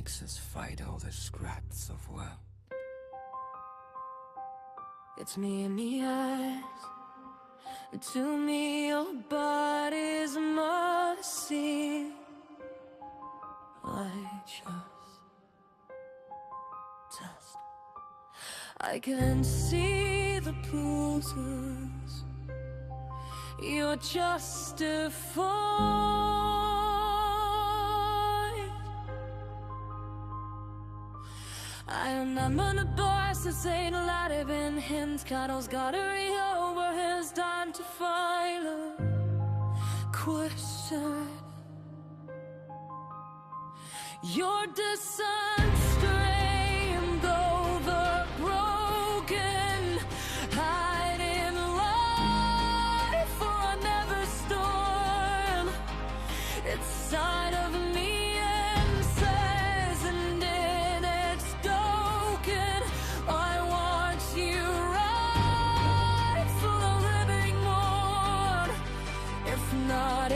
makes us fight all the scraps of will. It's me in the eyes. To me your body's a mercy. I just I can see the bruises you're justified. I remember the boys that say the light have been hints. Cuddles gotta read over his time to file a question. Your descent streamed over broken, hiding light for a never storm. It's side of me and says, and in its token, I want you right for the living more. If not,